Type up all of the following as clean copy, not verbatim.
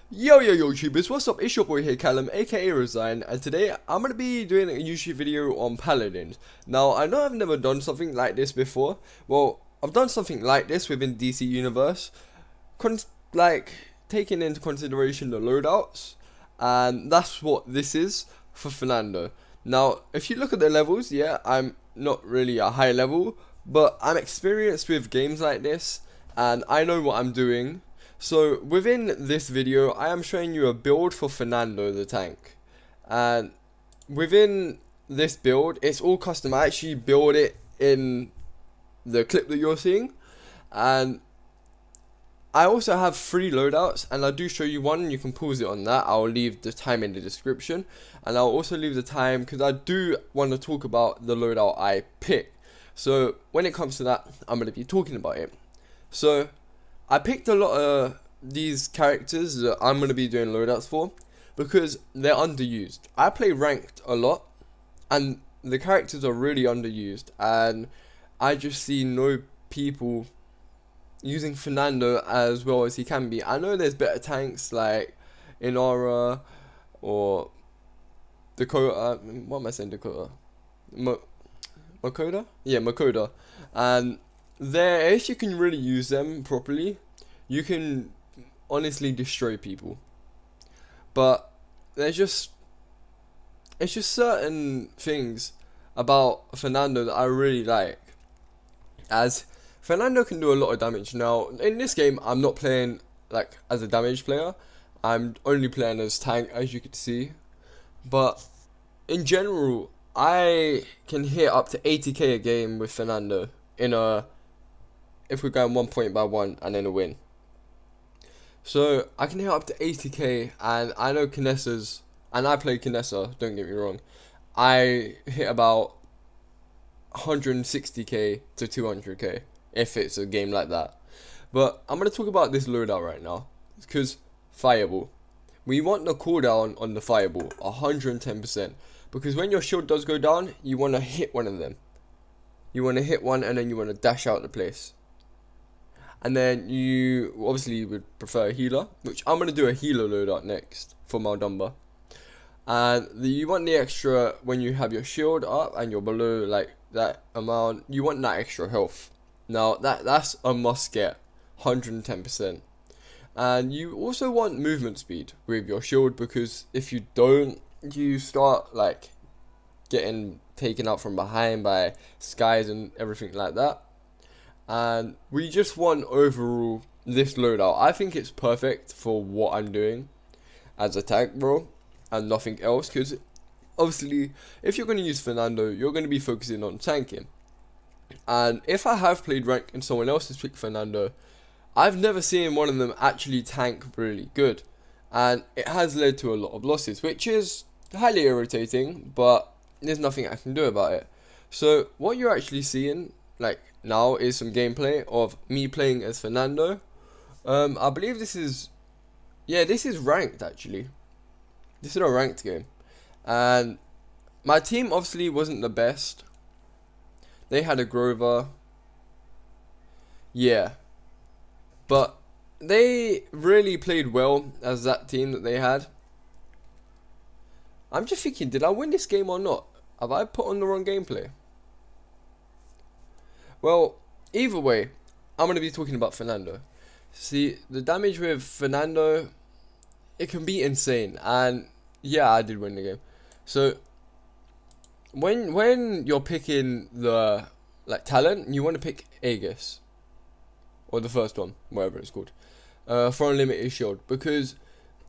Yo YouTubers, what's up? It's your boy here Callum, aka Resign, and today I'm gonna be doing a YouTube video on Paladins. Now I know I've never done something like this before. Well, I've done something like this within DC Universe, like taking into consideration the loadouts, and that's what this is for Fernando. Now, if you look at the levels, yeah, I'm not really a high level, but I'm experienced with games like this, and I know what I'm doing. So within this video, I am showing you a build for Fernando the tank, and within this build, it's all custom. I actually build it in the clip that you're seeing, and I also have 3 loadouts, and I do show you one. You can pause it on that. I'll leave the time in the description, and I'll also leave the time because I do want to talk about the loadout I pick. So when it comes to that, I'm going to be talking about it. So I picked a lot of these characters that I'm going to be doing loadouts for because they're underused. I play ranked a lot and the characters are really underused, and I just see no people using Fernando as well as he can be. I know there's better tanks like Inara or Dakota. What am I saying, Dakota? Makoda? Yeah, Makoda. And there, if you can really use them properly, you can honestly destroy people. But it's just certain things about Fernando that I really like, as Fernando can do a lot of damage. Now in this game I'm not playing like as a damage player, I'm only playing as tank, as you can see, but in general I can hit up to 80k a game with Fernando in a, if we're going 1 point by 1 and then a win. So I can hit up to 80k, and I know Kinessa's, and I play Kinessa, don't get me wrong, I hit about 160k to 200k if it's a game like that. But I'm going to talk about this loadout right now because Fireball. We want the cooldown on the Fireball 110%, because when your shield does go down, you want to hit one of them. You want to hit one and then you want to dash out the place. And then you obviously would prefer a healer, which I'm going to do a healer loadout next for Maldumba. And you want the extra when you have your shield up and you're below like that amount, you want that extra health. Now that's a must get, 110%. And you also want movement speed with your shield, because if you don't, you start like getting taken out from behind by skies and everything like that. And we just want overall this loadout. I think it's perfect for what I'm doing as a tank bro and nothing else, because obviously if you're going to use Fernando, you're going to be focusing on tanking. And if I have played rank and someone else has picked Fernando, I've never seen one of them actually tank really good, and it has led to a lot of losses, which is highly irritating, but there's nothing I can do about it. So what you're actually seeing like now is some gameplay of me playing as Fernando. I believe this is, yeah, this is ranked actually. This is a ranked game, and my team obviously wasn't the best. They had a Grover, yeah, but they really played well as that team that they had. I'm just thinking, did I win this game or not? Have I put on the wrong gameplay? Well, either way, I'm going to be talking about Fernando. See, the damage with Fernando, it can be insane. And yeah, I did win the game. So when you're picking the like talent, you want to pick Aegis, or the first one, whatever it's called, for unlimited shield, because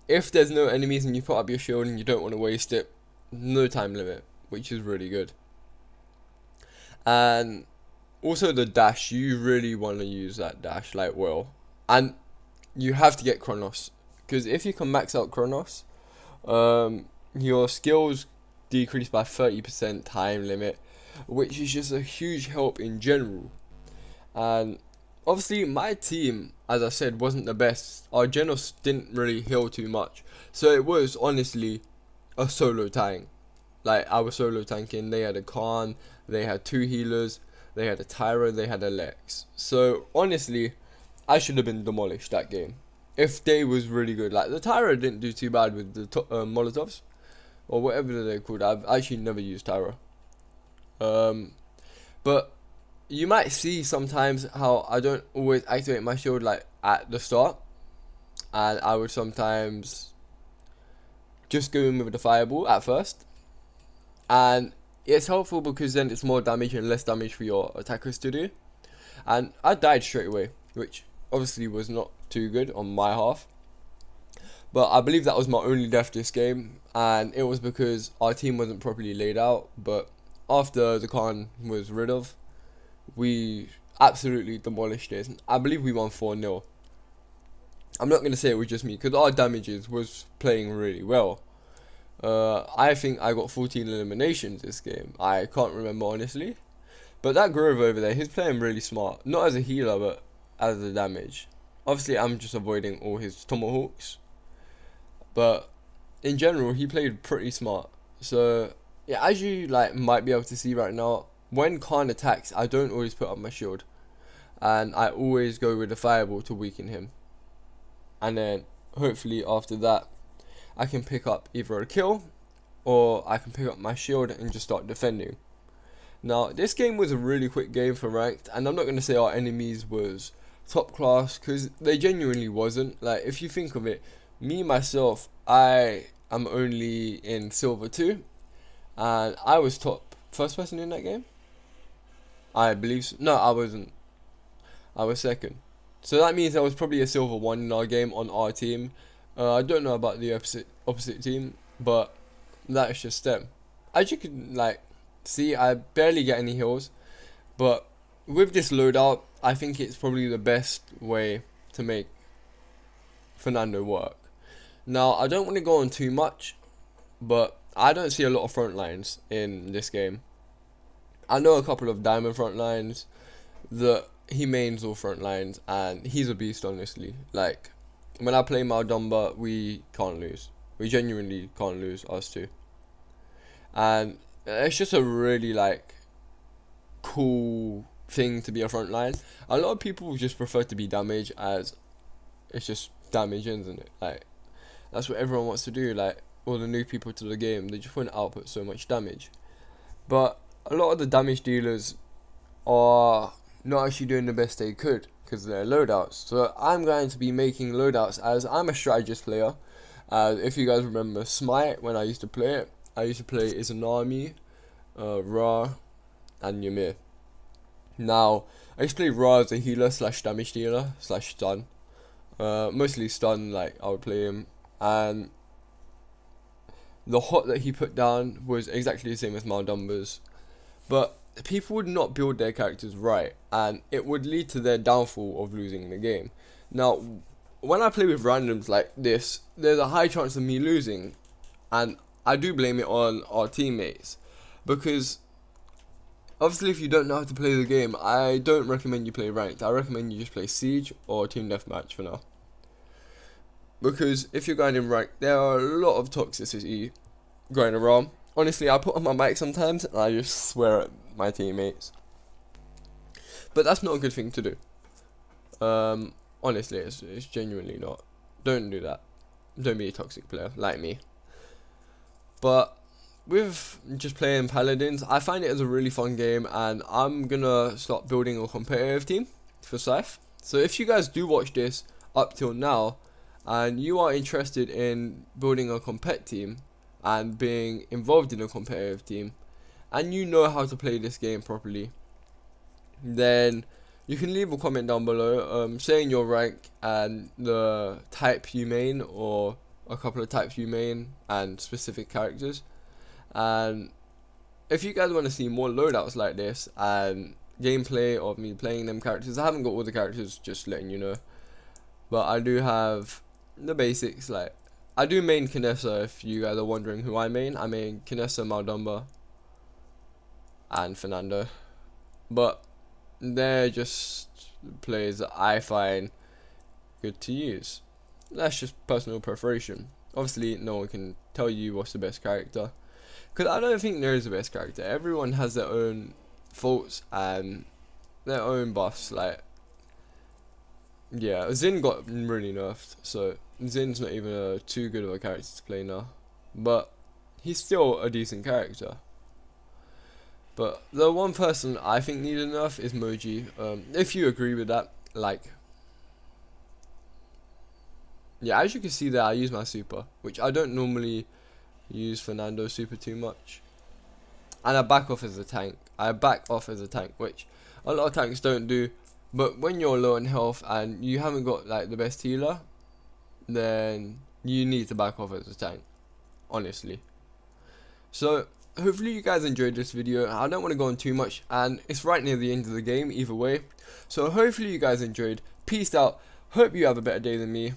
if there's no enemies and you put up your shield and you don't want to waste it, no time limit, which is really good. And also the dash, you really want to use that dash like well, and you have to get Chronos, because if you can max out Chronos, your skills decrease by 30% time limit, which is just a huge help in general. And obviously my team, as I said, wasn't the best. Our Genos didn't really heal too much, so it was honestly a solo tank. Like, I was solo tanking. They had a Khan, they had 2 healers, they had a Tyra, they had a Lex. So honestly, I should have been demolished that game. if they was really good. Like the Tyra didn't do too bad with the Molotovs or whatever they're called. I've actually never used Tyra. But you might see sometimes how I don't always activate my shield like at the start, and I would sometimes just go in with the fireball at first, and it's helpful because then it's more damage and less damage for your attackers to do. And I died straight away, which obviously was not too good on my half, but I believe that was my only death this game, and it was because our team wasn't properly laid out. But after the Khan was rid of, we absolutely demolished it. I believe we won 4-0. I'm not going to say it was just me, because our damages was playing really well. I think I got 14 eliminations this game. I can't remember honestly. But that Grove over there, he's playing really smart. Not as a healer, but as a damage. Obviously, I'm just avoiding all his tomahawks. But in general, he played pretty smart. So, yeah, as you might be able to see right now, when Khan attacks, I don't always put up my shield. And I always go with the fireball to weaken him. And then, hopefully, after that, I can pick up either a kill, or I can pick up my shield and just start defending. Now, this game was a really quick game for ranked, and I'm not going to say our enemies was top class, because they genuinely wasn't. Like, if you think of it, me, myself, I am only in Silver 2, and I was top first person in that game. I believe so. No, I wasn't. I was second. So that means there was probably a Silver 1 in our game on our team. I don't know about the opposite team, but that's just them. As you can see, I barely get any heals, but with this loadout, I think it's probably the best way to make Fernando work. Now, I don't want to go on too much, but I don't see a lot of front lines in this game. I know a couple of diamond front lines that he mains all front lines, and he's a beast, honestly. Like, when I play Maldumba, we can't lose. We genuinely can't lose, us two. And it's just a really cool thing to be a front line. A lot of people just prefer to be damage, as it's just damage, isn't it? Like, that's what everyone wants to do. Like, all the new people to the game, they just want to output so much damage. But a lot of the damage dealers are not actually doing the best they could, because they're loadouts. So I'm going to be making loadouts, as I'm a strategist player. If you guys remember Smite, when I used to play it, I used to play Izanami, Ra, and Ymir. Now, I used to play Ra as a healer slash damage dealer slash stun. Mostly stun, I would play him. And the hot that he put down was exactly the same as Maldumba's. But people would not build their characters right, and it would lead to their downfall of losing the game. Now, when I play with randoms like this, there's a high chance of me losing, and I do blame it on our teammates, because obviously if you don't know how to play the game, I don't recommend you play ranked. I recommend you just play Siege or Team Deathmatch for now. Because if you're going in ranked, there are a lot of toxicity going around. Honestly, I put on my mic sometimes and I just swear at my teammates. But that's not a good thing to do. Honestly, it's genuinely not. Don't do that. Don't be a toxic player like me. But with just playing Paladins, I find it as a really fun game, and I'm gonna start building a competitive team for Scythe. So if you guys do watch this up till now, and you are interested in building a compet team and being involved in a competitive team, and you know how to play this game properly, then you can leave a comment down below saying your rank and the type you main, or a couple of types you main and specific characters. And if you guys want to see more loadouts like this and gameplay of me playing them characters, I haven't got all the characters, just letting you know, but I do have the basics. Like, I do main Kinessa. If you guys are wondering who I main Kinessa, Maldumba, and Fernando. But they're just players that I find good to use. That's just personal preference. Obviously, no one can tell you what's the best character, because I don't think there is a best character. Everyone has their own faults and their own buffs. Like, Yeah, Zin got really nerfed, so Zin's not even too good of a character to play now. But he's still a decent character. But the one person I think needed nerf is Moji. If you agree with that, like, yeah, as you can see there, I use my super, which I don't normally use Fernando super too much. And I back off as a tank. Which a lot of tanks don't do. But when you're low on health and you haven't got like the best healer, then you need to back off as a tank, honestly. So hopefully you guys enjoyed this video. I don't want to go on too much, and it's right near the end of the game either way. So hopefully you guys enjoyed. Peace out. Hope you have a better day than me.